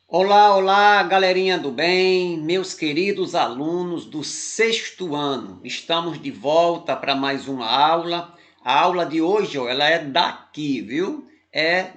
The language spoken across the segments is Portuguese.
Olá, olá, galerinha do bem, meus queridos alunos do sexto ano. Estamos de volta para mais uma aula. A aula de hoje, ela é daqui, viu?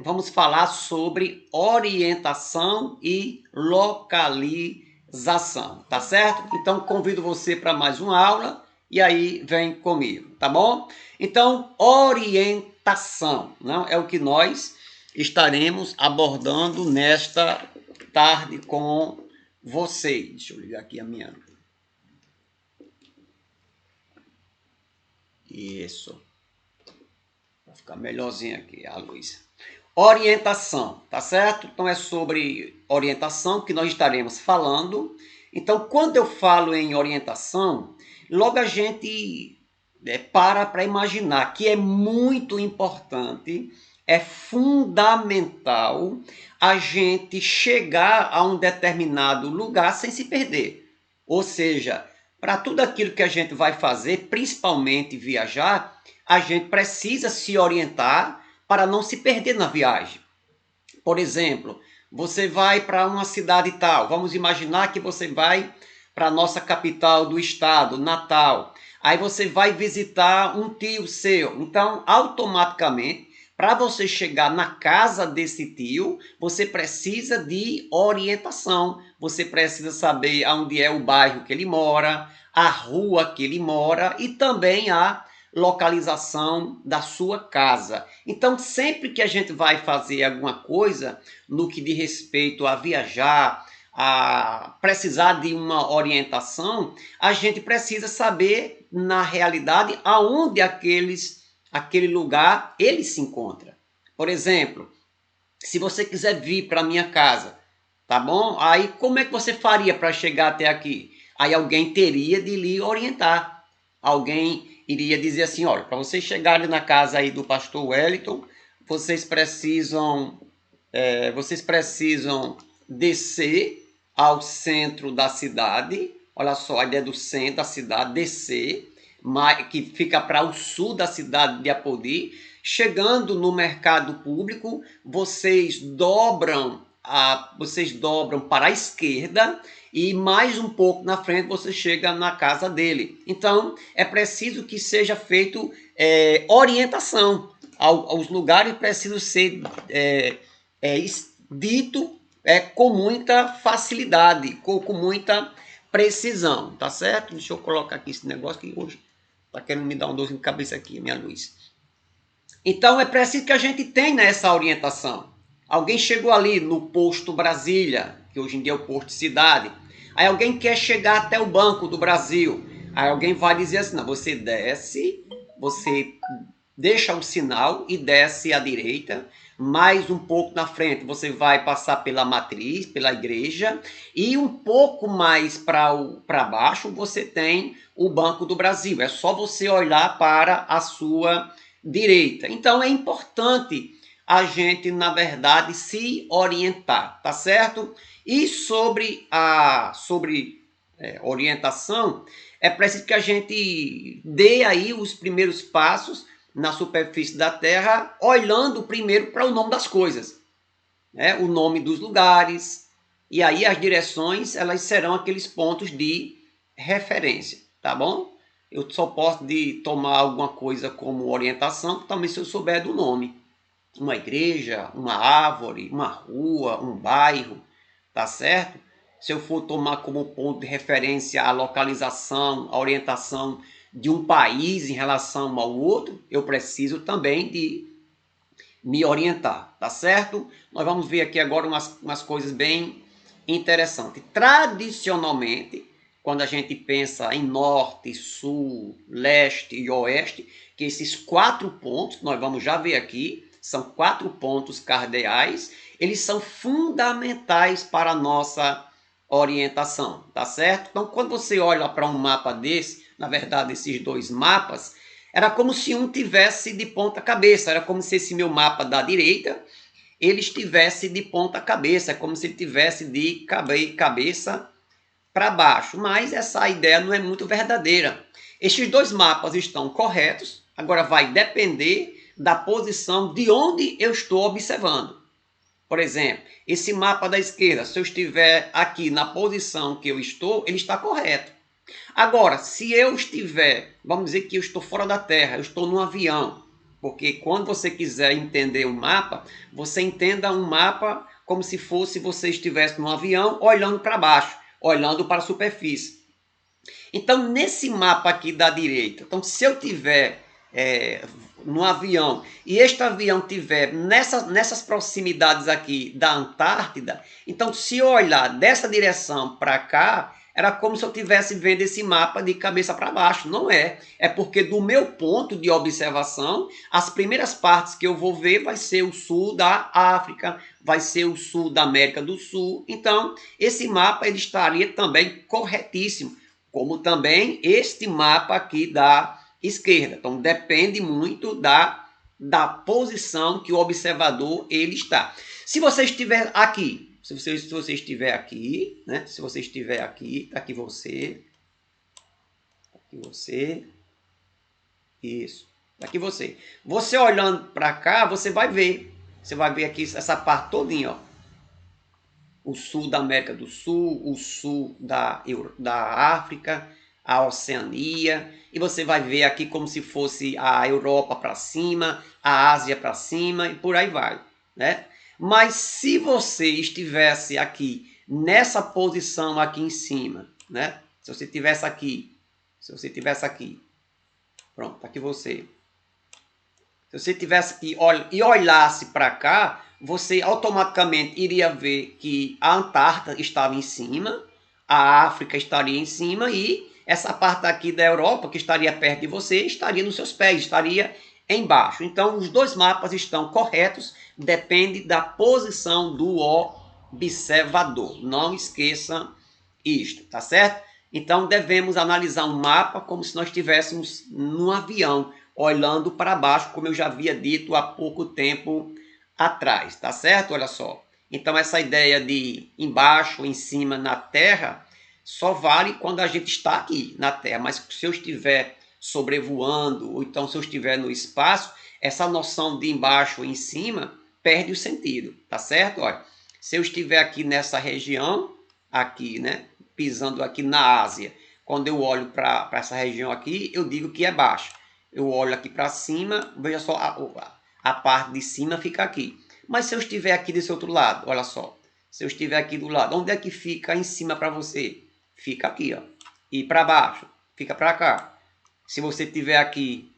Vamos falar sobre orientação e localização, tá certo? Então convido você para mais uma aula e aí vem comigo, tá bom? Então, orientação, não é o que nós estaremos abordando nesta tarde com vocês. Deixa eu ligar aqui a minha. Isso. Vai ficar melhorzinho aqui a luz. Orientação, tá certo? Então é sobre orientação que nós estaremos falando. Então, quando eu falo em orientação, logo a gente para imaginar que é muito importante, é fundamental a gente chegar a um determinado lugar sem se perder. Ou seja, para tudo aquilo que a gente vai fazer, principalmente viajar, a gente precisa se orientar para não se perder na viagem. Por exemplo, você vai para uma cidade tal, vamos imaginar que você vai para a nossa capital do estado, Natal. Aí você vai visitar um tio seu. Então, automaticamente, para você chegar na casa desse tio, você precisa de orientação. Você precisa saber onde é o bairro que ele mora, a rua que ele mora e também a localização da sua casa. Então, sempre que a gente vai fazer alguma coisa no que diz respeito a viajar, a precisar de uma orientação, a gente precisa saber, na realidade, aonde aquele lugar ele se encontra. Por exemplo, se você quiser vir para minha casa, tá bom? Aí como é que você faria para chegar até aqui? Aí alguém teria de lhe orientar. Alguém iria dizer assim, olha, para vocês chegarem na casa aí do pastor Wellington, vocês precisam descer ao centro da cidade. Olha só, a ideia do centro da cidade, descer, que fica para o sul da cidade de Apodi. Chegando no mercado público, vocês dobram para a esquerda e mais um pouco na frente você chega na casa dele. Então, é preciso que seja feito orientação. Aos lugares precisam ser dito com muita facilidade, com muita precisão, tá certo? Deixa eu colocar aqui esse negócio que hoje tá querendo me dar um dor de cabeça aqui, minha luz. Então é preciso que a gente tenha essa orientação. Alguém chegou ali no posto Brasília, que hoje em dia é o posto cidade. Aí alguém quer chegar até o Banco do Brasil. Aí alguém vai dizer assim, não, você desce, você deixa o sinal e desce à direita. Mais um pouco na frente você vai passar pela matriz, pela igreja. E um pouco mais para baixo você tem o Banco do Brasil. É só você olhar para a sua direita. Então é importante a gente, na verdade, se orientar, tá certo? E sobre orientação, é preciso que a gente dê aí os primeiros passos na superfície da Terra, olhando primeiro para o nome das coisas, né? O nome dos lugares, e aí as direções, elas serão aqueles pontos de referência, tá bom? Eu só posso tomar alguma coisa como orientação também se eu souber do nome. Uma igreja, uma árvore, uma rua, um bairro, tá certo? Se eu for tomar como ponto de referência a localização, a orientação de um país em relação ao outro, eu preciso também de me orientar, tá certo? Nós vamos ver aqui agora umas coisas bem interessantes. Tradicionalmente, quando a gente pensa em norte, sul, leste e oeste, que esses 4 pontos, nós vamos já ver aqui, são 4 pontos cardeais, eles são fundamentais para a nossa orientação, tá certo? Então, quando você olha para um mapa desse, na verdade, esses 2 mapas, era como se um tivesse de ponta cabeça, era como se esse meu mapa da direita, ele estivesse de ponta cabeça, como se ele tivesse de cabeça para baixo, mas essa ideia não é muito verdadeira. Estes 2 mapas estão corretos, agora vai depender da posição de onde eu estou observando. Por exemplo, esse mapa da esquerda, se eu estiver aqui na posição que eu estou, ele está correto. Agora, se eu estiver, vamos dizer que eu estou fora da Terra, eu estou num avião, porque quando você quiser entender um mapa, você entenda um mapa como se fosse você estivesse num avião olhando para baixo, olhando para a superfície. Então, nesse mapa aqui da direita, então se eu tiver no avião e este avião tiver nessas proximidades aqui da Antártida, então se eu olhar dessa direção para cá, era como se eu estivesse vendo esse mapa de cabeça para baixo. Não é. É porque do meu ponto de observação, as primeiras partes que eu vou ver vai ser o sul da África, vai ser o sul da América do Sul. Então, esse mapa ele estaria também corretíssimo, como também este mapa aqui da esquerda. Então, depende muito da posição que o observador ele está. Se você estiver aqui, se você estiver aqui, né? Se você estiver aqui, tá aqui você, isso, tá aqui você. Você olhando para cá, você vai ver aqui essa parte todinha, ó. O sul da América do Sul, o sul da África, a Oceania, e você vai ver aqui como se fosse a Europa para cima, a Ásia para cima e por aí vai, né? Mas se você estivesse aqui nessa posição aqui em cima, né? Se você tivesse aqui, pronto, tá aqui você. Se você tivesse aqui e olhasse para cá, você automaticamente iria ver que a Antártida estava em cima, a África estaria em cima e essa parte aqui da Europa, que estaria perto de você, estaria nos seus pés, estaria embaixo. Então, os dois mapas estão corretos, depende da posição do observador. Não esqueça isto, tá certo? Então, devemos analisar um mapa como se nós estivéssemos num avião, olhando para baixo, como eu já havia dito há pouco tempo atrás, tá certo? Olha só. Então, essa ideia de embaixo, em cima, na Terra, só vale quando a gente está aqui na Terra. Mas se eu estiver sobrevoando, ou então se eu estiver no espaço, essa noção de embaixo ou em cima perde o sentido, tá certo? Olha, se eu estiver aqui nessa região, aqui, né, pisando aqui na Ásia, quando eu olho para essa região aqui, eu digo que é baixo. Eu olho aqui para cima, veja só, a parte de cima fica aqui. Mas se eu estiver aqui desse outro lado, olha só, se eu estiver aqui do lado, onde é que fica em cima para você? Fica aqui, ó. E para baixo, fica para cá. Se você estiver aqui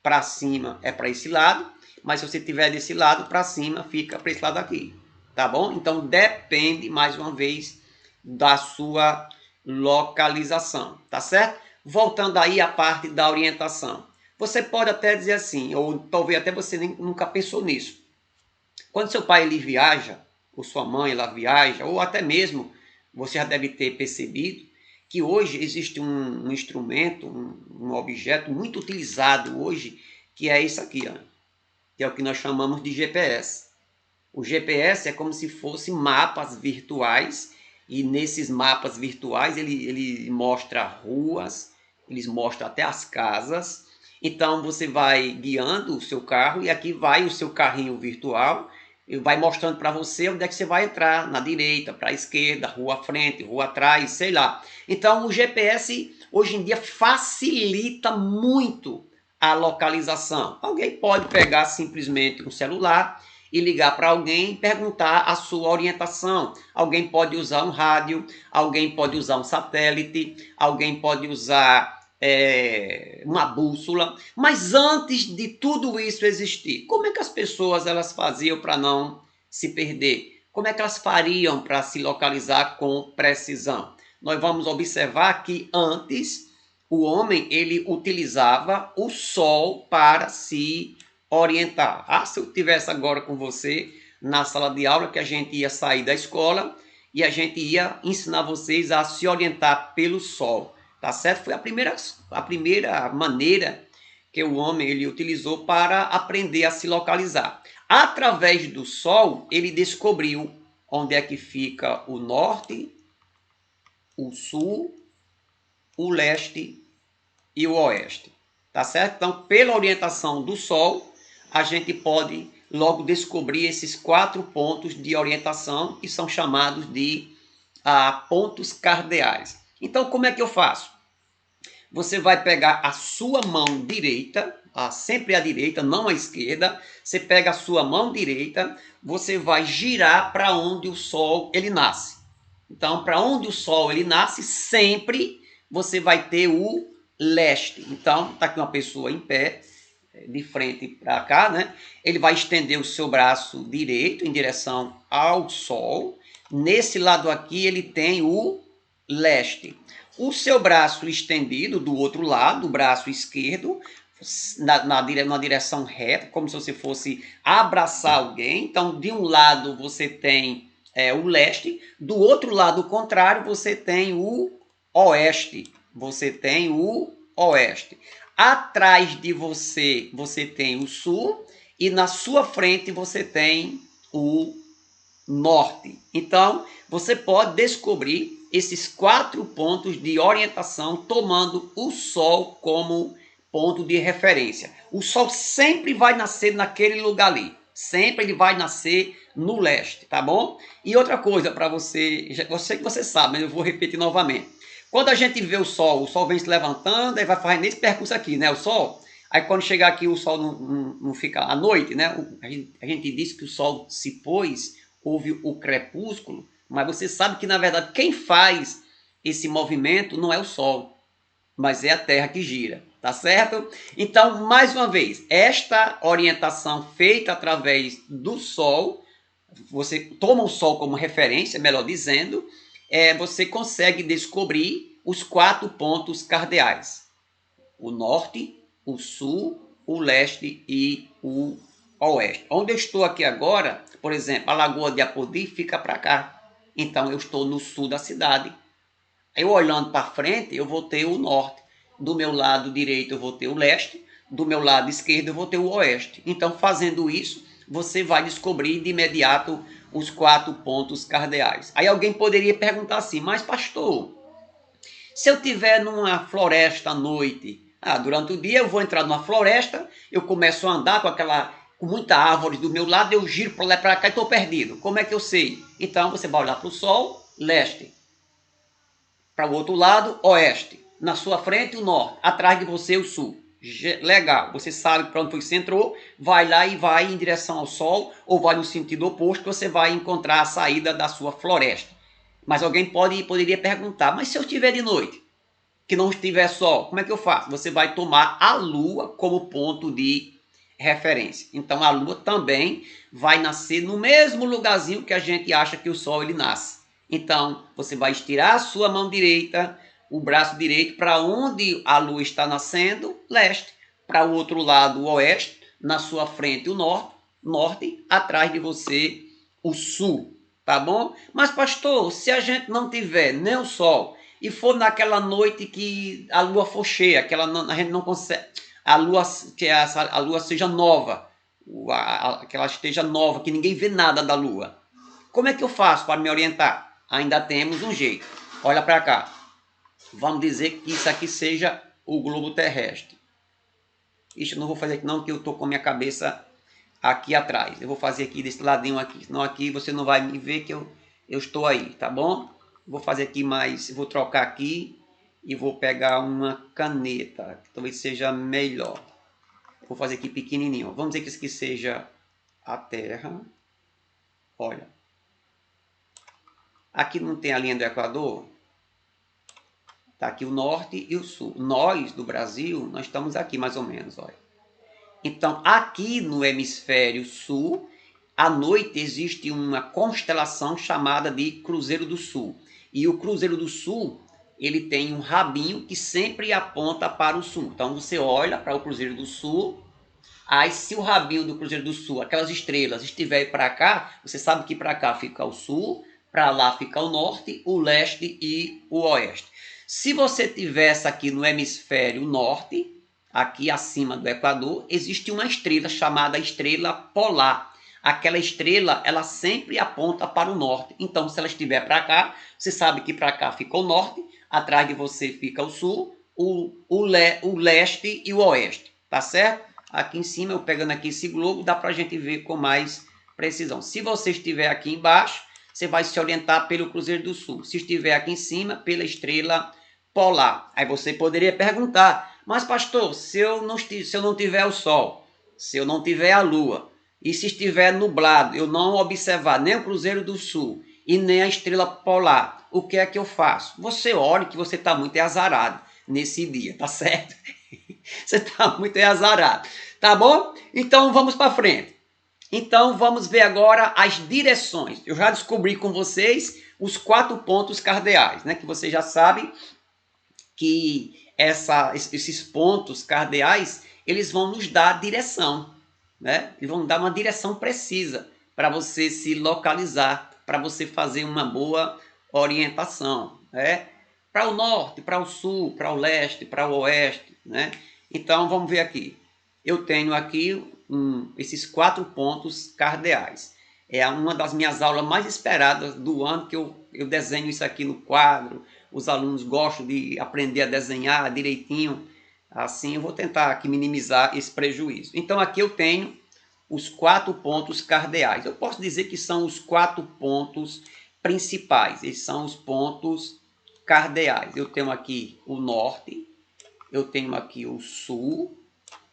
para cima, é para esse lado. Mas se você estiver desse lado, para cima, fica para esse lado aqui. Tá bom? Então, depende, mais uma vez, da sua localização. Tá certo? Voltando aí à parte da orientação. Você pode até dizer assim, ou talvez até você nunca pensou nisso. Quando seu pai ele viaja, ou sua mãe ela viaja, ou até mesmo você já deve ter percebido que hoje existe um instrumento, um objeto muito utilizado hoje, que é isso aqui, ó, que é o que nós chamamos de GPS. O GPS é como se fossem mapas virtuais, e nesses mapas virtuais ele mostra ruas, eles mostram até as casas. Então você vai guiando o seu carro e aqui vai o seu carrinho virtual e vai mostrando para você onde é que você vai entrar, na direita, para a esquerda, rua à frente, rua atrás, sei lá. Então o GPS hoje em dia facilita muito a localização. Alguém pode pegar simplesmente um celular e ligar para alguém e perguntar a sua orientação. Alguém pode usar um rádio, alguém pode usar um satélite, alguém pode usar uma bússola. Mas antes de tudo isso existir, como é que as pessoas elas faziam para não se perder? Como é que elas fariam para se localizar com precisão? Nós vamos observar que antes o homem ele utilizava o sol para se orientar. Ah, se eu tivesse agora com você na sala de aula, que a gente ia sair da escola e a gente ia ensinar vocês a se orientar pelo sol, tá certo? Foi a primeira maneira que o homem ele utilizou para aprender a se localizar. Através do sol, ele descobriu onde é que fica o norte, o sul, o leste e o oeste, tá certo? Então, pela orientação do sol, a gente pode logo descobrir esses 4 pontos de orientação que são chamados de pontos cardeais. Então, como é que eu faço? Você vai pegar a sua mão direita, sempre à direita, não à esquerda. Você pega a sua mão direita, você vai girar para onde o Sol ele nasce. Então, para onde o Sol ele nasce, sempre você vai ter o leste. Então, está aqui uma pessoa em pé, de frente para cá, né? Ele vai estender o seu braço direito em direção ao Sol. Nesse lado aqui, ele tem o leste. O seu braço estendido do outro lado, o braço esquerdo, na direção reta, como se você fosse abraçar alguém. Então, de um lado você tem o leste, do outro lado contrário você tem o oeste. Você tem o oeste. Atrás de você, você tem o sul e na sua frente você tem o norte. Então, você pode descobrir esses 4 pontos de orientação tomando o Sol como ponto de referência. O Sol sempre vai nascer naquele lugar ali. Sempre ele vai nascer no leste, tá bom? E outra coisa para você, eu sei que você sabe, mas eu vou repetir novamente. Quando a gente vê o Sol vem se levantando, aí vai fazendo esse percurso aqui, né? O Sol. Aí quando chegar aqui o Sol não fica à noite, né? A gente disse que o Sol se pôs, houve o crepúsculo, mas você sabe que na verdade quem faz esse movimento não é o Sol, mas é a Terra que gira, tá certo? Então, mais uma vez, esta orientação feita através do Sol, você toma o Sol como referência, melhor dizendo, você consegue descobrir os 4 pontos cardeais: o norte, o sul, o leste e o oeste. Onde eu estou aqui agora, por exemplo, a Lagoa de Apodi fica para cá. Então eu estou no sul da cidade. Eu olhando para frente, eu vou ter o norte. Do meu lado direito eu vou ter o leste. Do meu lado esquerdo eu vou ter o oeste. Então, fazendo isso, você vai descobrir de imediato os 4 pontos cardeais. Aí alguém poderia perguntar assim: mas pastor, se eu estiver numa floresta à noite, durante o dia eu vou entrar numa floresta, eu começo a andar com muita árvore do meu lado, eu giro para lá e para cá e estou perdido. Como é que eu sei? Então você vai olhar para o sol, leste. Para o outro lado, oeste. Na sua frente, o norte. Atrás de você, o sul. Legal, você sabe para onde você entrou, vai lá e vai em direção ao sol, ou vai no sentido oposto, você vai encontrar a saída da sua floresta. Mas alguém poderia perguntar: mas se eu estiver de noite, que não estiver sol, como é que eu faço? Você vai tomar a lua como ponto de referência. Então a lua também vai nascer no mesmo lugarzinho que a gente acha que o sol ele nasce. Então você vai estirar a sua mão direita, o braço direito para onde a lua está nascendo, leste. Para o outro lado, o oeste. Na sua frente, o norte. Atrás de você, o sul. Tá bom? Mas pastor, se a gente não tiver nem o sol e for naquela noite que a lua for cheia, a gente não consegue, a lua seja nova, que ela esteja nova, que ninguém vê nada da lua. Como é que eu faço para me orientar? Ainda temos um jeito. Olha para cá. Vamos dizer que isso aqui seja o globo terrestre. Isso eu não vou fazer aqui não, que eu estou com a minha cabeça aqui atrás. Eu vou fazer aqui desse ladinho aqui, senão aqui você não vai me ver que eu estou aí, tá bom? Vou fazer aqui mais, vou trocar aqui e vou pegar uma caneta, que talvez seja melhor. Vou fazer aqui pequenininho. Vamos dizer que isso aqui seja a Terra. Olha. Aqui não tem a linha do Equador? Tá aqui o norte e o sul. Nós, do Brasil, nós estamos aqui mais ou menos, olha. Então, aqui no hemisfério sul, à noite existe uma constelação chamada de Cruzeiro do Sul. E o Cruzeiro do Sul, ele tem um rabinho que sempre aponta para o sul. Então, você olha para o Cruzeiro do Sul, aí se o rabinho do Cruzeiro do Sul, aquelas estrelas, estiver para cá, você sabe que para cá fica o sul, para lá fica o norte, o leste e o oeste. Se você tivesse aqui no hemisfério norte, aqui acima do Equador, existe uma estrela chamada estrela polar. Aquela estrela, ela sempre aponta para o norte. Então, se ela estiver para cá, você sabe que para cá fica o norte, atrás de você fica o sul, o leste e o oeste. Tá certo? aqui em cima, eu pegando aqui esse globo, dá para a gente ver com mais precisão. Se você estiver aqui embaixo, você vai se orientar pelo Cruzeiro do Sul. Se estiver aqui em cima, pela estrela polar. Aí você poderia perguntar, mas pastor, se eu não tiver o Sol, se eu não tiver a Lua, e se estiver nublado, eu não observar nem o Cruzeiro do Sul e nem a estrela polar, o que é que eu faço? Você ore que você está muito azarado nesse dia, tá certo? Você está muito azarado, tá bom? Então vamos para frente. Então vamos ver agora as direções. Eu já descobri com vocês os 4 pontos cardeais, né? Que você já sabe que esses pontos cardeais, eles vão nos dar direção, né? Eles vão dar uma direção precisa para você se localizar, para você fazer uma boa orientação, né? Para o norte, para o sul, para o leste, para o oeste, né? Então vamos ver aqui. Eu tenho aqui esses 4 pontos cardeais. É uma das minhas aulas mais esperadas do ano, que eu desenho isso aqui no quadro. Os alunos gostam de aprender a desenhar direitinho. Assim eu vou tentar aqui minimizar esse prejuízo. Então aqui eu tenho os 4 pontos cardeais. Eu posso dizer que são os 4 pontos principais. Eles são os pontos cardeais. Eu tenho aqui o norte, eu tenho aqui o sul,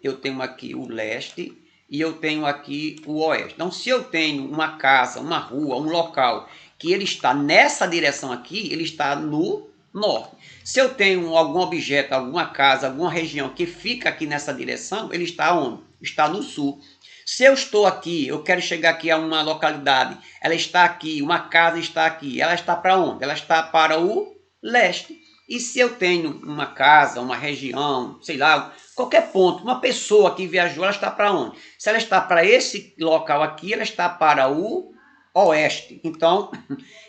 eu tenho aqui o leste e eu tenho aqui o oeste. Então, se eu tenho uma casa, uma rua, um local que ele está nessa direção aqui, ele está no norte. Se eu tenho algum objeto, alguma casa, alguma região que fica aqui nessa direção, ele está onde? Está no sul. Se eu estou aqui, eu quero chegar aqui a uma localidade, ela está aqui, uma casa está aqui, ela está para onde? Ela está para o leste. E se eu tenho uma casa, uma região, sei lá, qualquer ponto, uma pessoa que viajou, ela está para onde? Se ela está para esse local aqui, ela está para o oeste. Então,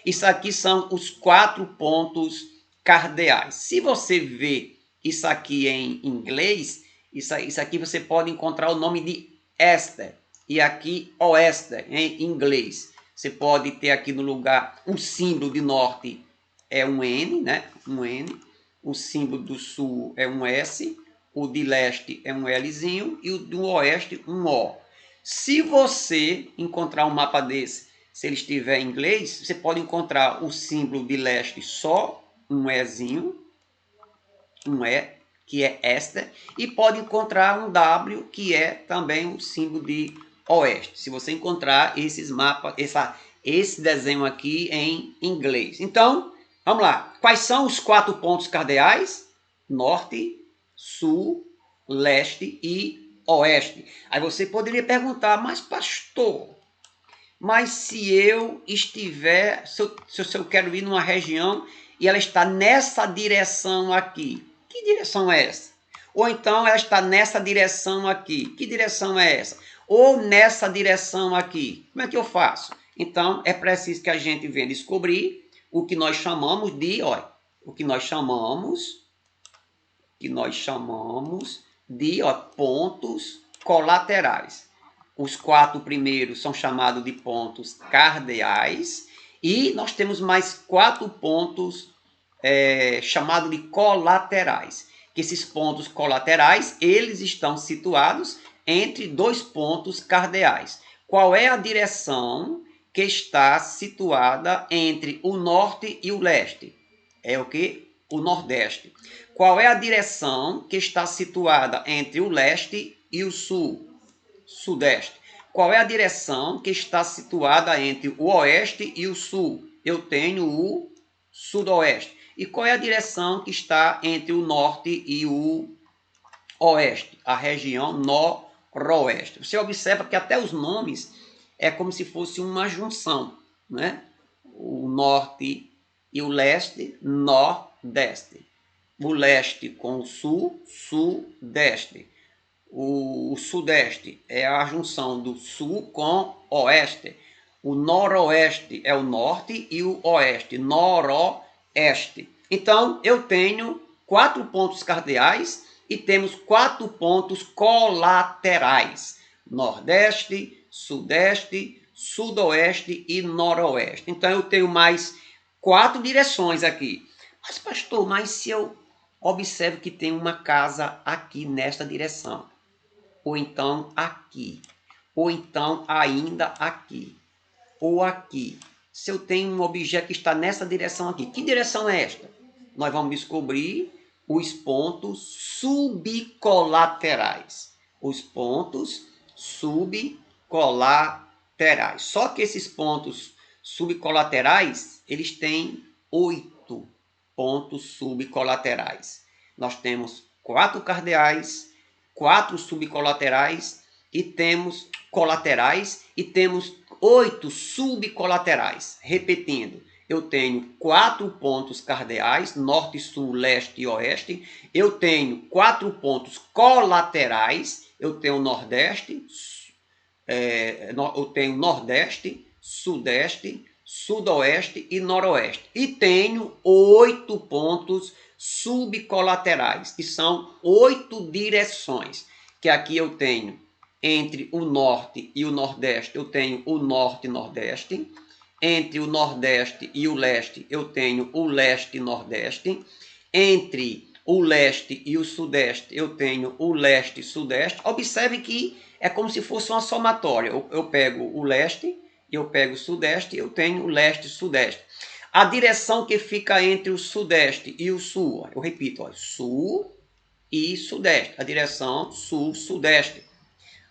isso aqui são os 4 pontos cardeais. Se você vê isso aqui em inglês, isso aqui você pode encontrar o nome de este e aqui oeste em inglês. Você pode ter aqui no lugar um símbolo de norte é um N, né? Um N. O símbolo do sul é um S. O de leste é um Lzinho. E o do oeste, um O. Se você encontrar um mapa desse, se ele estiver em inglês, você pode encontrar o símbolo de leste só um Ezinho, um E, que é este, e pode encontrar um W, que é também o símbolo de oeste. Se você encontrar esses mapas, esse desenho aqui em inglês. Então, vamos lá. Quais são os 4 pontos cardeais? Norte, sul, leste e oeste. Aí você poderia perguntar, mas pastor, mas se eu estiver, se eu quero ir numa região e ela está nessa direção aqui, que direção é essa? Ou então ela está nessa direção aqui, que direção é essa? Ou nessa direção aqui, como é que eu faço? Então é preciso que a gente venha descobrir o que nós chamamos de, olha, o que nós chamamos de pontos colaterais. Os 4 primeiros são chamados de pontos cardeais e nós temos mais 4 pontos chamados de colaterais. Que esses pontos colaterais, eles estão situados entre 2 pontos cardeais. Qual é a direção que está situada entre o norte e o leste? É o que? O nordeste. Qual é a direção que está situada entre o leste e o sul? Sudeste. Qual é a direção que está situada entre o oeste e o sul? Eu tenho o sudoeste. E qual é a direção que está entre o norte e o oeste? A região noroeste. Você observa que até os nomes é como se fosse uma junção, né? O norte e o leste, nordeste. O leste com o sul, sudeste. O sudeste é a junção do sul com oeste. O noroeste é o norte e o oeste, noroeste. Então, eu tenho 4 pontos cardeais e temos 4 pontos colaterais. Nordeste, sudeste, sudoeste e noroeste. Então, eu tenho mais 4 direções aqui. Mas, pastor, se eu observo que tem uma casa aqui nesta direção? ou então aqui, ou então ainda aqui, ou aqui. Se eu tenho um objeto que está nessa direção aqui, que direção é esta? Nós vamos descobrir os pontos subcolaterais. Os pontos subcolaterais. Só que esses pontos subcolaterais, eles têm 8 pontos subcolaterais. Nós temos 4 cardeais, 4 subcolaterais e temos colaterais e temos 8 subcolaterais. Repetindo, eu tenho 4 pontos cardeais, norte, sul, leste e oeste. Eu tenho 4 pontos colaterais, eu tenho nordeste, eu tenho nordeste, sudeste, sudoeste e noroeste. E tenho 8 pontos subcolaterais, que são 8 direções, que aqui eu tenho entre o norte e o nordeste, eu tenho o norte e nordeste. Entre o nordeste e o leste, eu tenho o leste e nordeste. Entre o leste e o sudeste, eu tenho o leste e sudeste. Observe que é como se fosse uma somatória. Eu pego o leste, eu pego o sudeste, eu tenho o leste e sudeste. A direção que fica entre o sudeste e o sul, eu repito, sul e sudeste. A direção sul-sudeste.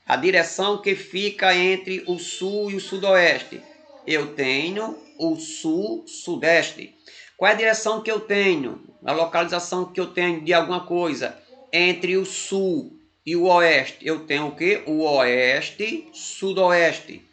A direção que fica entre o sul e o sudoeste, eu tenho o sul-sudeste. Qual é a direção que eu tenho? A localização que eu tenho de alguma coisa entre o sul e o oeste, eu tenho o quê? O oeste-sudoeste.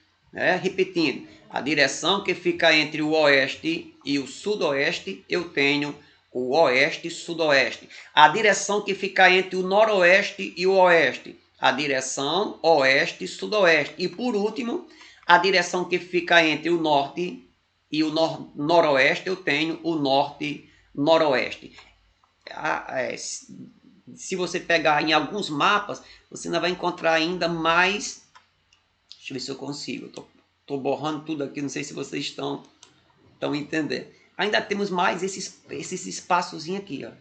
Repetindo, a direção que fica entre o oeste e o sudoeste, eu tenho o oeste-sudoeste. A direção que fica entre o noroeste e o oeste, a direção oeste-sudoeste. E por último, a direção que fica entre o norte e o noroeste, eu tenho o norte-noroeste. Se você pegar em alguns mapas, você ainda vai encontrar ainda mais. Deixa eu ver se eu consigo. Estou borrando tudo aqui, não sei se vocês estão entendendo. Ainda temos mais esses espaçozinhos aqui, ó.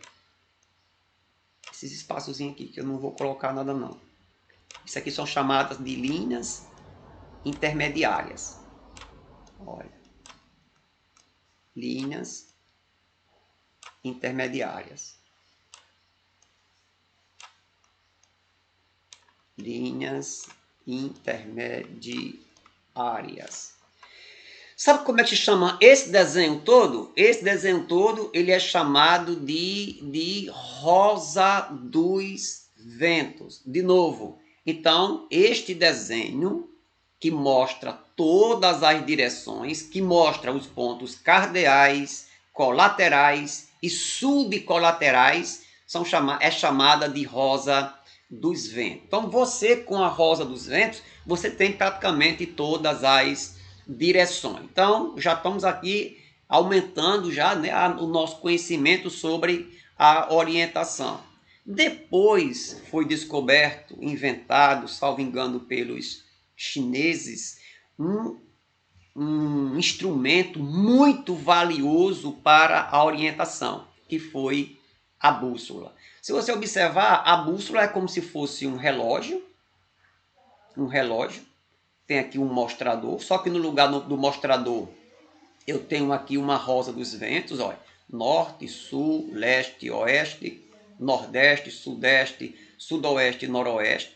Esses espaçozinhos aqui, que eu não vou colocar nada não. Isso aqui são chamadas de linhas intermediárias. Olha. Linhas intermediárias. Linhas intermediárias. Sabe como é que se chama esse desenho todo? Esse desenho todo, ele é chamado de rosa dos ventos. De novo, então, este desenho que mostra todas as direções, que mostra os pontos cardeais, colaterais e subcolaterais, é chamada de rosa dos ventos. Então, você com a rosa dos ventos, você tem praticamente todas as direções. Então, já estamos aqui aumentando já, né, o nosso conhecimento sobre a orientação. Depois foi descoberto, inventado, salvo engano, pelos chineses, um instrumento muito valioso para a orientação, que foi a bússola. Se você observar, a bússola é como se fosse um relógio. Tem aqui um mostrador, só que no lugar do mostrador eu tenho aqui uma rosa dos ventos, olha, norte, sul, leste, oeste, nordeste, sudeste, sudoeste e noroeste.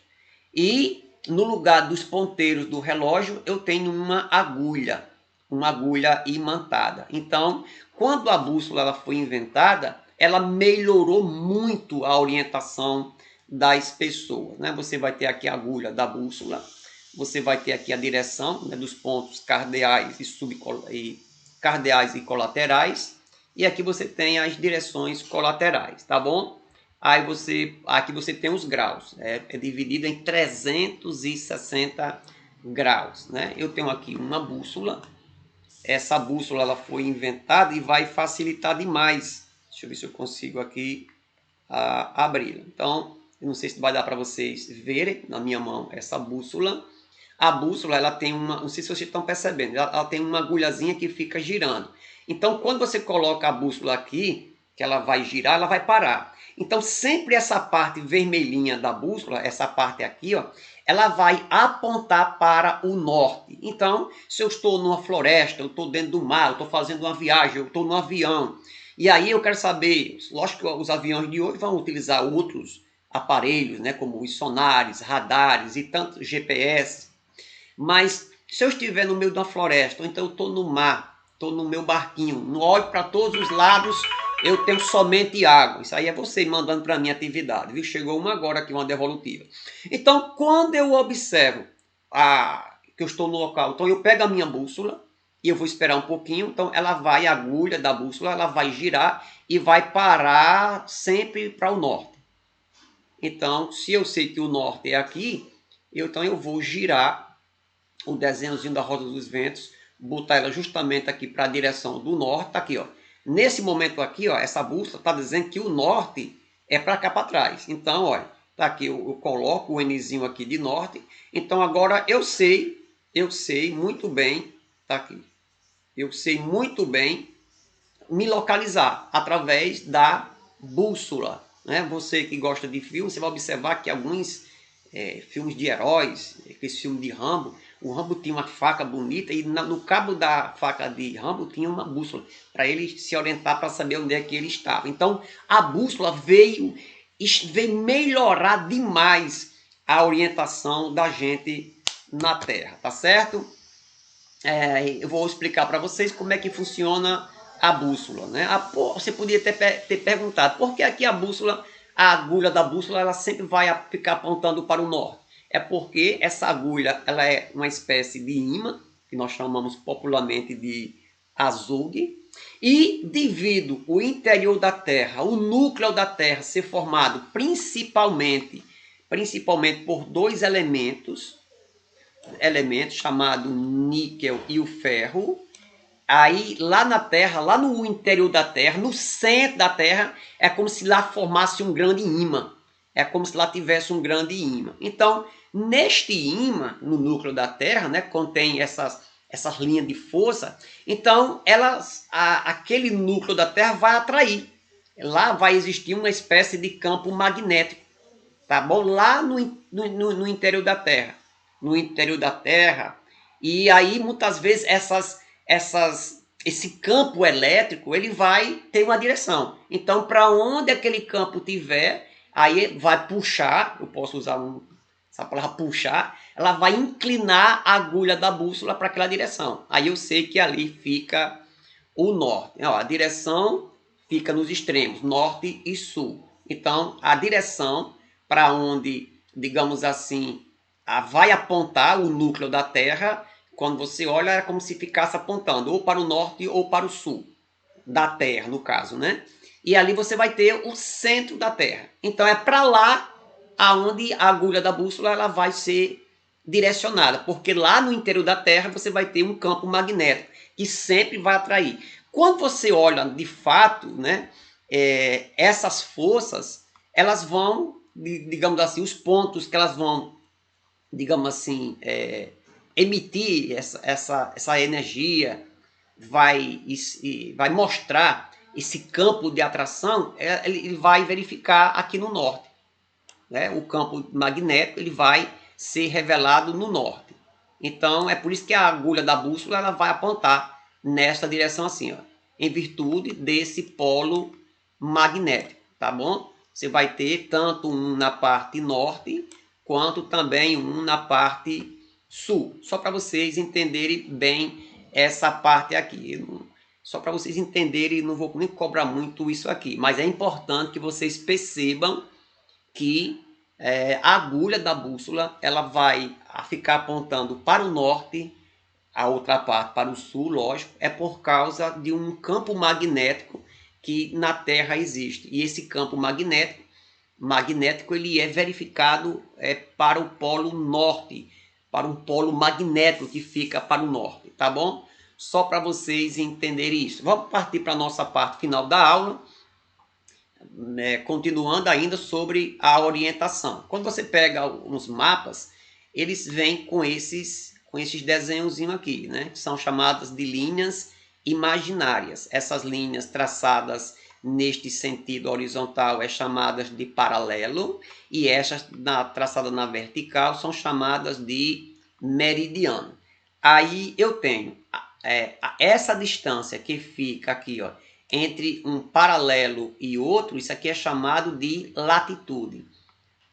E no lugar dos ponteiros do relógio eu tenho uma agulha imantada. Então, quando a bússola ela foi inventada, ela melhorou muito a orientação das pessoas, né? Você vai ter aqui a agulha da bússola, você vai ter aqui a direção, né, dos pontos cardeais cardeais e colaterais, e aqui você tem as direções colaterais, tá bom? Aí aqui você tem os graus, é dividido em 360 graus, né? Eu tenho aqui uma bússola, essa bússola ela foi inventada e vai facilitar demais. Deixa eu ver se eu consigo aqui abri-la. Então, eu não sei se vai dar para vocês verem na minha mão essa bússola. A bússola ela tem não sei se vocês estão percebendo, ela tem uma agulhazinha que fica girando. Então, quando você coloca a bússola aqui, que ela vai girar, ela vai parar. Então, sempre essa parte vermelhinha da bússola, essa parte aqui, ó, ela vai apontar para o norte. Então, se eu estou numa floresta, eu estou dentro do mar, eu estou fazendo uma viagem, eu estou no avião, e aí eu quero saber, lógico que os aviões de hoje vão utilizar outros aparelhos, né, como os sonares, radares e tantos GPS, mas se eu estiver no meio de uma floresta, ou então eu estou no mar, estou no meu barquinho, não olho para todos os lados, eu tenho somente água. Isso aí é você mandando para a minha atividade, viu? Chegou uma agora aqui, uma devolutiva. Então, quando eu observo que eu estou no local, então eu pego a minha bússola e eu vou esperar um pouquinho, então ela vai, a agulha da bússola, ela vai girar e vai parar sempre para o norte. Então, se eu sei que o norte é aqui, então eu vou girar o desenhozinho da roda dos ventos, botar ela justamente aqui para a direção do norte, tá aqui, ó. Nesse momento aqui, ó, essa bússola está dizendo que o norte é para cá para trás. Então, olha, tá aqui, eu coloco o Nzinho aqui de norte. Então, agora eu sei muito bem, tá aqui. Eu sei muito bem me localizar através da bússola, né? Você que gosta de filme, você vai observar que alguns filmes de heróis, esse filme de Rambo, o Rambo tinha uma faca bonita e no cabo da faca de Rambo tinha uma bússola para ele se orientar para saber onde é que ele estava. Então a bússola veio melhorar demais a orientação da gente na Terra, tá certo? Eu vou explicar para vocês como é que funciona a bússola, né? Você podia ter perguntado por que aqui a bússola, a agulha da bússola, ela sempre vai ficar apontando para o norte. É porque essa agulha, ela é uma espécie de imã, que nós chamamos popularmente de azougue, e devido o interior da Terra, o núcleo da Terra ser formado principalmente por dois elementos chamados níquel e o ferro. Aí lá na Terra, lá no interior da Terra, no centro da Terra, é como se lá formasse um grande ímã. É como se lá tivesse um grande ímã. Então, neste ímã, no núcleo da Terra, né, contém essas linhas de força. Então, aquele núcleo da Terra vai atrair. Lá vai existir uma espécie de campo magnético, tá bom? Lá no interior da Terra. No interior da Terra. E aí, muitas vezes, esse campo elétrico, ele vai ter uma direção. Então, para onde aquele campo tiver, aí vai puxar, eu posso usar essa palavra puxar, ela vai inclinar a agulha da bússola para aquela direção. Aí eu sei que ali fica o norte. Ó, a direção fica nos extremos, norte e sul. Então, a direção para onde, digamos assim, vai apontar o núcleo da Terra, quando você olha, é como se ficasse apontando ou para o norte ou para o sul da Terra, no caso, né? E ali você vai ter o centro da Terra. Então é para lá aonde a agulha da bússola ela vai ser direcionada, porque lá no interior da Terra você vai ter um campo magnético que sempre vai atrair. Quando você olha de fato, né, essas forças, elas vão, digamos assim, os pontos que elas vão, digamos assim, emitir essa energia, vai mostrar esse campo de atração, ele vai verificar aqui no norte. Né? O campo magnético ele vai ser revelado no norte. Então, é por isso que a agulha da bússola ela vai apontar nessa direção assim, ó, em virtude desse polo magnético, tá bom? Você vai ter tanto um na parte norte, quanto também um na parte sul. Só para vocês entenderem bem essa parte aqui. Só para vocês entenderem, não vou nem cobrar muito isso aqui, mas é importante que vocês percebam que a agulha da bússola ela vai ficar apontando para o norte, a outra parte para o sul, lógico, é por causa de um campo magnético que na Terra existe. E esse campo magnético ele é verificado para o polo norte, para um polo magnético que fica para o norte, tá bom? Só para vocês entenderem isso. Vamos partir para a nossa parte final da aula. Continuando ainda sobre a orientação. Quando você pega uns mapas, eles vêm com esses desenhozinhos aqui, né? Que são chamadas de linhas imaginárias. Essas linhas traçadas neste sentido horizontal é chamadas de paralelo, e estas traçadas na vertical são chamadas de meridiano. Aí eu tenho essa distância que fica aqui, ó, entre um paralelo e outro, isso aqui é chamado de latitude.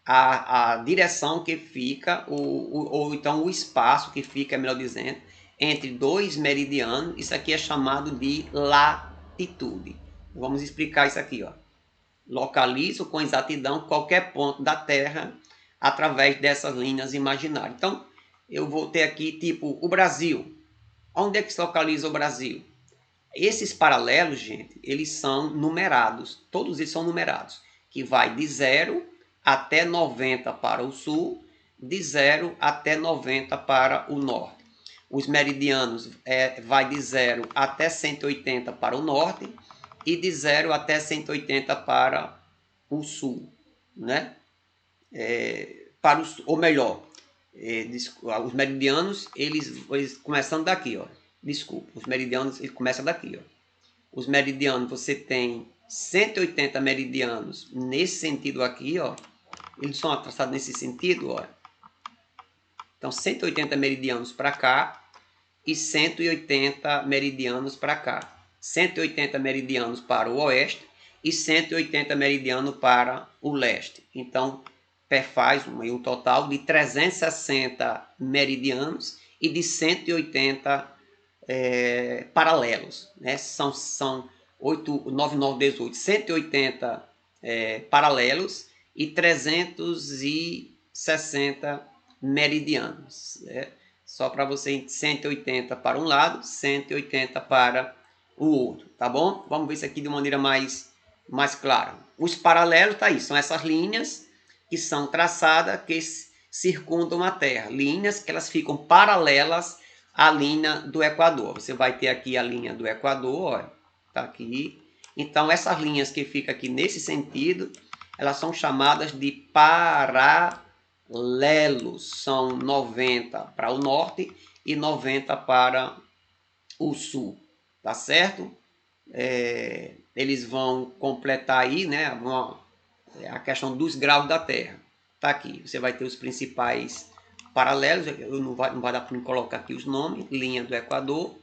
A direção que fica, ou então o espaço que fica, melhor dizendo, entre dois meridianos, isso aqui é chamado de latitude. Vamos explicar isso aqui, ó. Localizo com exatidão qualquer ponto da Terra através dessas linhas imaginárias. Então, eu vou ter aqui, tipo, o Brasil. Onde é que se localiza o Brasil? Esses paralelos, gente, eles são numerados. Todos eles são numerados. Que vai de 0 até 90 para o sul, de 0 até 90 para o norte. Os meridianos vai de 0 até 180 para o norte e de 0 até 180 para o sul, né? Para ou melhor, os meridianos, eles começando daqui, ó. Desculpa, os meridianos, ele começa daqui, ó. Os meridianos, você tem 180 meridianos nesse sentido aqui, ó. Eles são traçados nesse sentido, ó. Então, 180 meridianos para cá e 180 meridianos para cá. 180 meridianos para o oeste e 180 meridianos para o leste. Então, faz um total de 360 meridianos e de 180 paralelos. Né? São 8, 9, 9, 18, 180 paralelos e 360 meridianos. Né? Só para você, 180 para um lado, 180 para o outro, tá bom? Vamos ver isso aqui de maneira mais clara. Os paralelos, tá aí, são essas linhas que são traçadas, que circundam a Terra. Linhas que elas ficam paralelas à linha do Equador. Você vai ter aqui a linha do Equador, ó, tá aqui. Então, essas linhas que ficam aqui nesse sentido, elas são chamadas de paralelos. São 90 para o norte e 90 para o sul, tá certo? Eles vão completar aí, né, a questão dos graus da Terra. Tá aqui, você vai ter os principais paralelos, não vai dar para me colocar aqui os nomes, linha do Equador,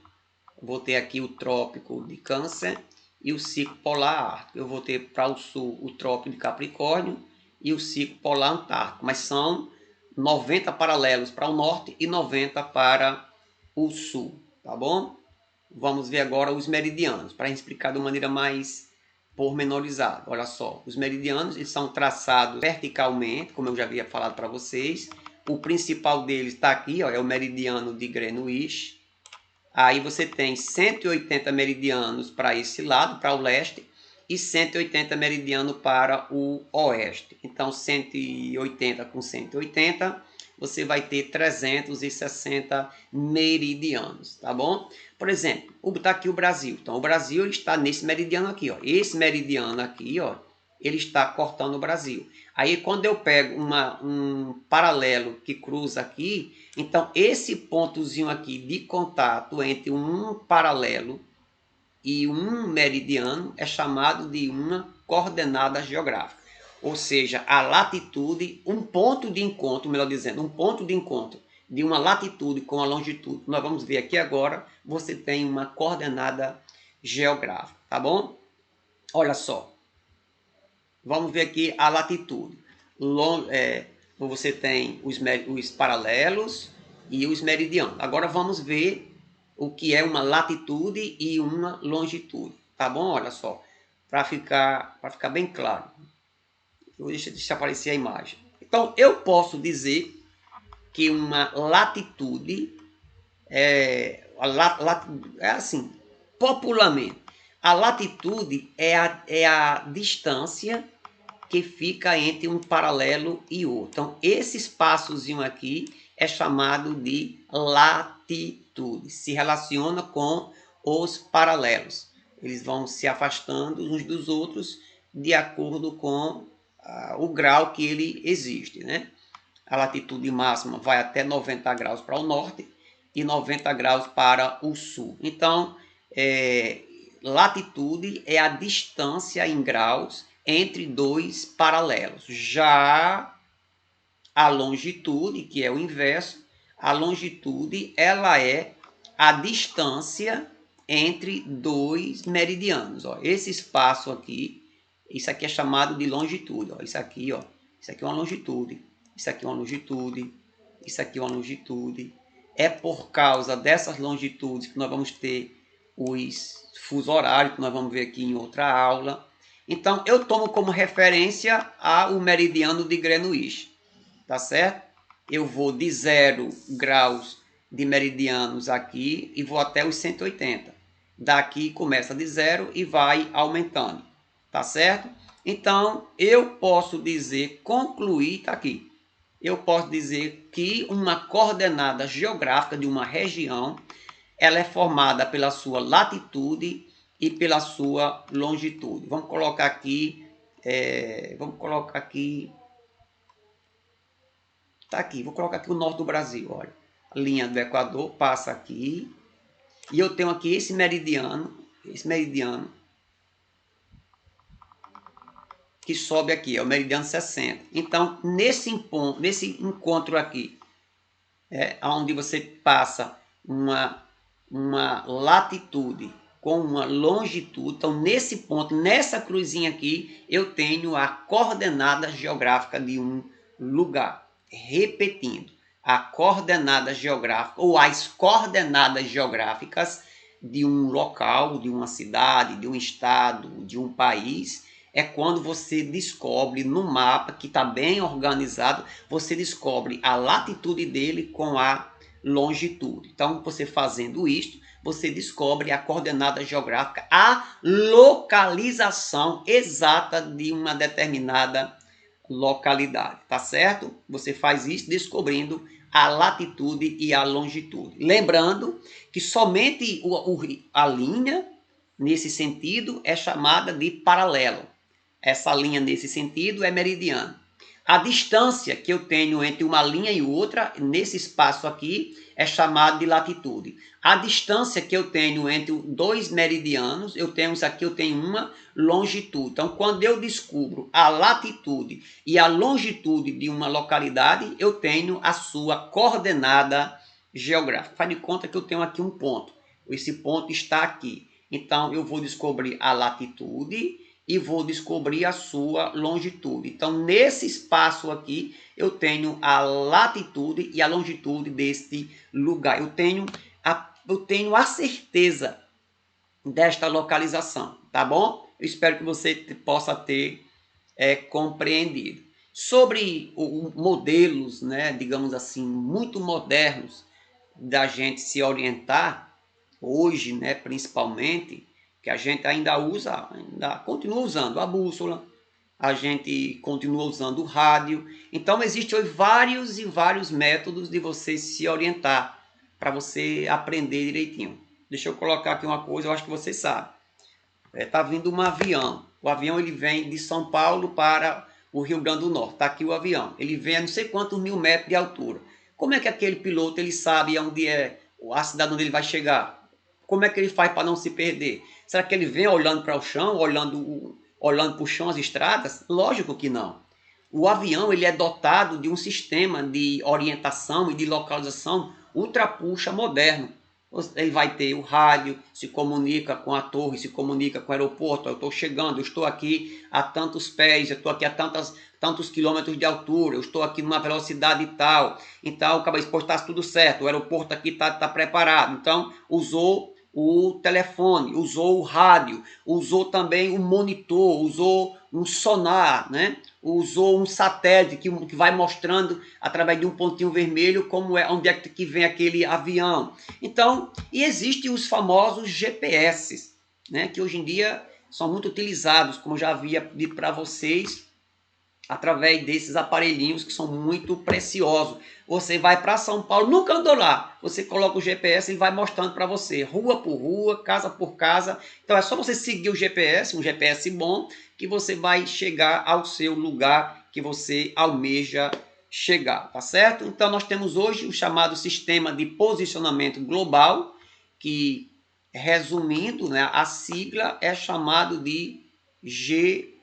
vou ter aqui o trópico de Câncer e o ciclo polar ártico. Eu vou ter para o sul o trópico de Capricórnio e o ciclo polar antártico, mas são 90 paralelos para o norte e 90 para o sul, tá bom? Vamos ver agora os meridianos, para explicar de uma maneira mais pormenorizada. Olha só, os meridianos eles são traçados verticalmente, como eu já havia falado para vocês. O principal deles está aqui, ó, é o meridiano de Greenwich. Aí você tem 180 meridianos para esse lado, para o leste, e 180 meridianos para o oeste. Então, 180 com 180, você vai ter 360 meridianos, tá bom? Por exemplo, está aqui o Brasil. Então, o Brasil ele está nesse meridiano aqui, ó. Esse meridiano aqui, ó, ele está cortando o Brasil. Aí, quando eu pego um paralelo que cruza aqui, então esse pontozinho aqui de contato entre um paralelo e um meridiano é chamado de uma coordenada geográfica. Ou seja, a latitude, um ponto de encontro, melhor dizendo, um ponto de encontro de uma latitude com a longitude. Nós vamos ver aqui agora, você tem uma coordenada geográfica, tá bom? Olha só. Vamos ver aqui a latitude. Você tem os paralelos e os meridianos. Agora vamos ver o que é uma latitude e uma longitude. Tá bom? Olha só. Para ficar bem claro. Deixa aparecer a imagem. Então, eu posso dizer que uma latitude é assim, popularmente. A latitude é a distância que fica entre um paralelo e outro. Então, esse espaçozinho aqui é chamado de latitude. Se relaciona com os paralelos. Eles vão se afastando uns dos outros de acordo com o grau que ele existe, né? A latitude máxima vai até 90 graus para o norte e 90 graus para o sul. Então, latitude é a distância em graus entre dois paralelos. Já a longitude, que é o inverso, a longitude ela é a distância entre dois meridianos. Ó. Esse espaço aqui, isso aqui é chamado de longitude. Ó. Isso aqui é uma longitude. Isso aqui é uma longitude. Isso aqui é uma longitude. É por causa dessas longitudes que nós vamos ter os fuso horários, que nós vamos ver aqui em outra aula. Então, eu tomo como referência o meridiano de Greenwich. Tá certo? Eu vou de 0 graus de meridianos aqui e vou até os 180. Daqui começa de 0 e vai aumentando. Tá certo? Então, eu posso dizer, concluir, tá aqui. Eu posso dizer que uma coordenada geográfica de uma região, ela é formada pela sua latitude e pela sua longitude. Vamos colocar aqui, tá aqui, vou colocar aqui o norte do Brasil, olha. A linha do Equador passa aqui. E eu tenho aqui esse meridiano que sobe aqui, é o meridiano 60. Então, nesse encontro aqui, onde você passa uma latitude com uma longitude, então nesse ponto, nessa cruzinha aqui, eu tenho a coordenada geográfica de um lugar. Repetindo, a coordenada geográfica ou as coordenadas geográficas de um local, de uma cidade, de um estado, de um país, é quando você descobre no mapa que está bem organizado, você descobre a latitude dele com a longitude. Então, você fazendo isto, você descobre a coordenada geográfica, a localização exata de uma determinada localidade, tá certo? Você faz isso descobrindo a latitude e a longitude. Lembrando que somente a linha, nesse sentido, é chamada de paralelo. Essa linha, nesse sentido, é meridiano. A distância que eu tenho entre uma linha e outra, nesse espaço aqui, é chamada de latitude. A distância que eu tenho entre dois meridianos, eu tenho uma longitude. Então, quando eu descubro a latitude e a longitude de uma localidade, eu tenho a sua coordenada geográfica. Faz de conta que eu tenho aqui um ponto. Esse ponto está aqui. Então, eu vou descobrir a latitude e vou descobrir a sua longitude. Então, nesse espaço aqui, eu tenho a latitude e a longitude deste lugar. Eu tenho a certeza desta localização, tá bom? Eu espero que você possa ter compreendido. Sobre modelos, né, digamos assim, muito modernos da gente se orientar, hoje, né, principalmente, que a gente ainda continua usando a bússola, a gente continua usando o rádio. Então, existem vários e vários métodos de você se orientar, para você aprender direitinho. Deixa eu colocar aqui uma coisa, eu acho que você sabe. Está vindo um avião. O avião ele vem de São Paulo para o Rio Grande do Norte. Está aqui o avião. Ele vem a não sei quantos mil metros de altura. Como é que aquele piloto ele sabe onde é a cidade onde ele vai chegar? Como é que ele faz para não se perder? Será que ele vem olhando para o chão, olhando para o chão, as estradas? Lógico que não. O avião ele é dotado de um sistema de orientação e de localização ultrapuxa moderno. Ele vai ter o rádio, se comunica com a torre, se comunica com o aeroporto. Eu estou chegando, eu estou aqui a tantos pés, eu estou aqui a tantos quilômetros de altura, eu estou aqui numa velocidade tal. Então, acaba de postar tudo certo, o aeroporto aqui está preparado. Então, usou o telefone, usou o rádio, usou também o monitor, usou um sonar, né? Usou um satélite que vai mostrando através de um pontinho vermelho onde é que vem aquele avião. Então, e existem os famosos GPS, né? Que hoje em dia são muito utilizados, como eu já havia dito para vocês, através desses aparelhinhos que são muito preciosos. Você vai para São Paulo, nunca andou lá, você coloca o GPS, ele vai mostrando para você, rua por rua, casa por casa. Então é só você seguir o GPS, um GPS bom, que você vai chegar ao seu lugar que você almeja chegar, tá certo? Então nós temos hoje o chamado sistema de posicionamento global, que resumindo, né, a sigla é chamado de GPS.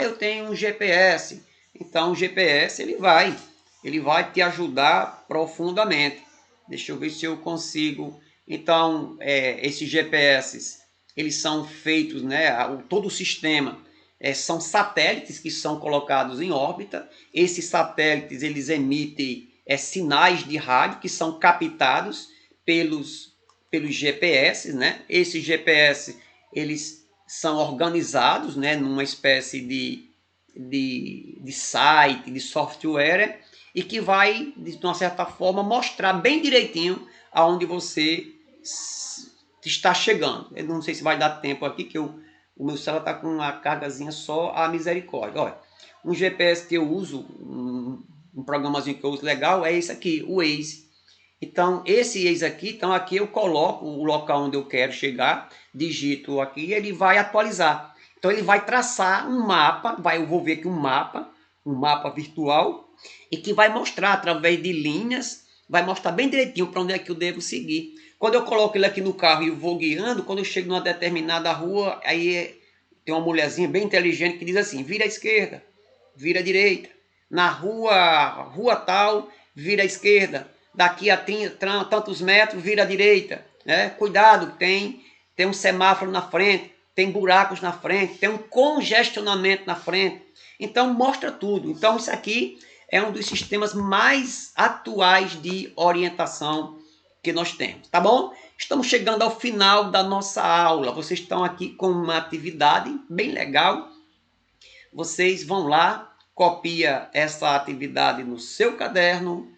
Eu tenho um GPS. Então o GPS ele vai te ajudar profundamente. Deixa eu ver se eu consigo. Então esses GPS eles são feitos, né, todo o sistema são satélites que são colocados em órbita. Esses satélites eles emitem sinais de rádio que são captados pelos GPS, né? Esses GPS eles são organizados, né, numa espécie de site, de software, e que vai, de uma certa forma, mostrar bem direitinho aonde você está chegando. Eu não sei se vai dar tempo aqui, que o meu celular está com uma cargazinha só a misericórdia. Olha, um GPS que eu uso, um programazinho que eu uso legal, é esse aqui, o Waze. Então, esse Waze aqui, então aqui eu coloco o local onde eu quero chegar, digito aqui e ele vai atualizar. Então, ele vai traçar um mapa, eu vou ver aqui um mapa virtual, e que vai mostrar através de linhas, vai mostrar bem direitinho para onde é que eu devo seguir. Quando eu coloco ele aqui no carro e vou guiando, quando eu chego numa determinada rua, aí tem uma mulherzinha bem inteligente que diz assim, vira à esquerda, vira à direita. Na rua tal, vira à esquerda. Daqui a tantos metros, vira à direita. Né? Cuidado, tem um semáforo na frente, tem buracos na frente, tem um congestionamento na frente. Então, mostra tudo. Então, isso aqui é um dos sistemas mais atuais de orientação que nós temos, tá bom? Estamos chegando ao final da nossa aula. Vocês estão aqui com uma atividade bem legal. Vocês vão lá, copia essa atividade no seu caderno.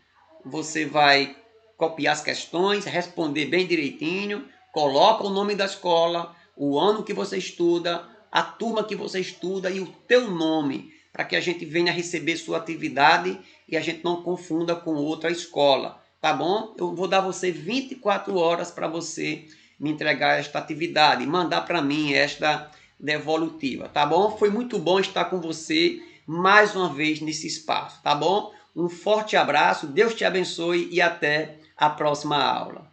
Você vai copiar as questões, responder bem direitinho, coloca o nome da escola, o ano que você estuda, a turma que você estuda e o teu nome, para que a gente venha receber sua atividade e a gente não confunda com outra escola. Tá bom? Eu vou dar você 24 horas para você me entregar esta atividade, mandar para mim esta devolutiva, tá bom? Foi muito bom estar com você mais uma vez nesse espaço, tá bom? Um forte abraço, Deus te abençoe e até a próxima aula.